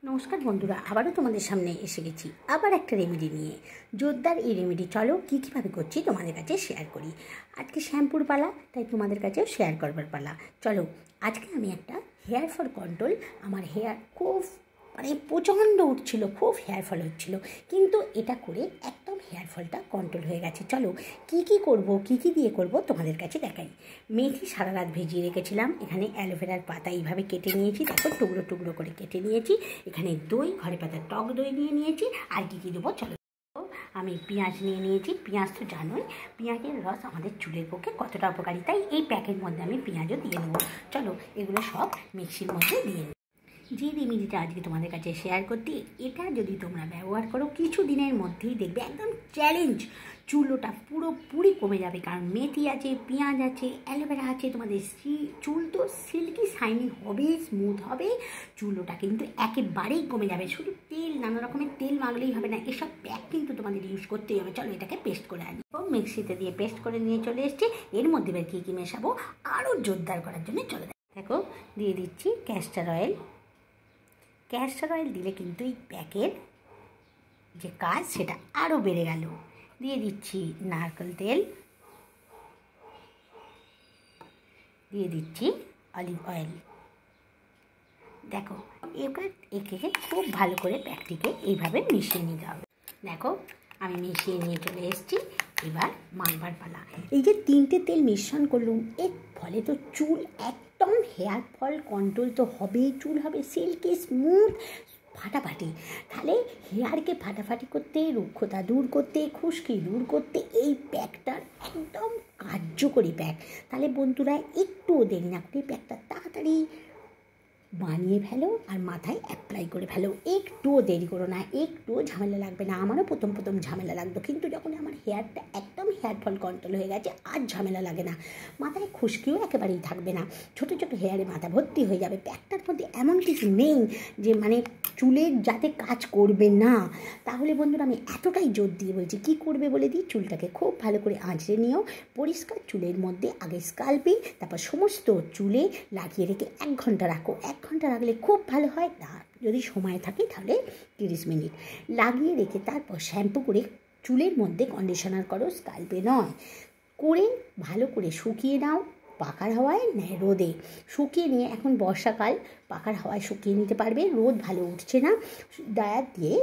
নমস্কার বন্ধুরা, আবারও তোমাদের সামনে এসে গেছি আবার একটা রেমেডি নিয়ে। জোরদার এই রেমেডি চলো কীভাবে করছি তোমাদের কাছে শেয়ার করি। আজকে শ্যাম্পুর পালা, তাই তোমাদের কাছেও শেয়ার করবার পালা। চলো, আজকে আমি একটা হেয়ার ফল কন্ট্রোল, আমার হেয়ার খুব প্রচণ্ড উঠছিল, খুব হেয়ার ফল হচ্ছিলো, কিন্তু এটা করে একদম হেয়ার ফলটা কন্ট্রোল হয়ে গেছে। চলো কী করব, কী দিয়ে করব তোমাদের কাছে দেখাই। মেথি সারা রাত ভিজিয়ে রেখেছিলাম, এখানে অ্যালোভেরার পাতা এইভাবে কেটে নিয়েছি, দেখো টুকরো টুকরো করে কেটে নিয়েছি। এখানে দই, ঘরে পাতা টক দই নিয়ে নিয়েছি। আর কী দেবো চলো, আমি পেঁয়াজ নিয়ে নিয়েছি। পেঁয়াজ তো জানোই, পেঁয়াজের রস আমাদের চুলের পক্ষে কতটা উপকারী, তাই এই প্যাকের মধ্যে আমি পেঁয়াজও দিয়ে নেবো। চলো এগুলো সব মিক্সির মধ্যে দিয়ে নেব। যে রেমেডিটা আজকে তোমাদের কাছে শেয়ার করতে, এটা যদি তোমরা ব্যবহার করো কিছু দিনের মধ্যেই দেখবে একদম চ্যালেঞ্জ, চুলোটা পুরোপুরি কমে যাবে। কারণ মেথি আছে, পেঁয়াজ আছে, অ্যালোভেরা আছে, তোমাদের চুল তো সিল্কি শাইনি হবে, স্মুথ হবে, চুলোটা কিন্তু একেবারেই কমে যাবে। শুধু তেল, নানা রকমের তেল মাগলেই হবে না, এসব প্যাক কিন্তু তোমাদের ইউজ করতেই হবে। চলো এটাকে পেস্ট করে আনি। মিক্সিতে দিয়ে পেস্ট করে নিয়ে চলে এসছি। এর মধ্যে এবার কী মেশাবো আরও জোরদার করার জন্য, চলে দেখো দিয়ে দিচ্ছি ক্যাস্টর অয়েল। ক্যাস্টর অয়েল দিলে কিন্তু এই প্যাকের যে কাজ সেটা আরও বেড়ে গেল। দিয়ে দিচ্ছি নারকেল তেল, দিয়ে দিচ্ছি অলিভ অয়েল। দেখো এবার একে খুব ভালো করে প্যাকটিকে এইভাবে মিশিয়ে নিতে হবে। দেখো আমি মিশিয়ে নিয়ে চলে এসেছি। এবার মাখবার পালা। এই যে তিনটে তেল মিশ্রণ করলুম, এর ফলে তো চুল একদম হেয়ার ফল কন্ট্রোল তো হবেই, চুল হবে সিল্কি স্মুথ ফাটাফাটি। তাহলে হেয়ারকে ফাটাফাটি করতে, রুক্ষতা দূর করতে, খুশকি দূর করতে এই প্যাকটার একদম কার্যকরী প্যাক। তাহলে বন্ধুরা একটুও দেরি না করে প্যাকটা তাড়াতাড়ি বানিয়ে ফেলো আর মাথায় অ্যাপ্লাই করে ফেলো। একটুও দেরি করো না, একটুও ঝামেলা লাগবে না। আমারও প্রথম ঝামেলা লাগতো, কিন্তু যখন আমার হেয়ারটা একদম হেয়ার ফল কন্ট্রোল হয়ে গেছে আর ঝামেলা লাগে না। মাথায় খুশকিও একেবারেই থাকবে না, ছোটো ছোটো হেয়ারে মাথা ভর্তি হয়ে যাবে। প্যাকটার মধ্যে এমন কিছু নেই যে চুলের যাতে কাজ করবে না। তাহলে বন্ধুরা আমি এতটাই জোর দিয়ে বলছি, কী করবে বলে দিই। চুলটাকে খুব ভালো করে আঁচড়ে নিও, পরিষ্কার চুলের মধ্যে আগে স্কাল্পে, তারপর সমস্ত চুলে লাগিয়ে রেখে 1 ঘন্টা রাখো। 1 ঘন্টা রাখলে খুব ভালো হয়, না যদি সময় থাকে তাহলে 30 মিনিট লাগিয়ে রেখে তারপর শ্যাম্পু করে চুলের মধ্যে কন্ডিশনার করো, স্কাল্পে নয়। করে ভালো করে শুকিয়ে নাও, পাখার হাওয়ায় নেয় রোদে শুকিয়ে নিয়ে। এখন বর্ষাকাল, পাখার হাওয়ায় শুকিয়ে নিতে পারবে, রোদ ভালো উঠছে না, ড্রায়ার দিয়ে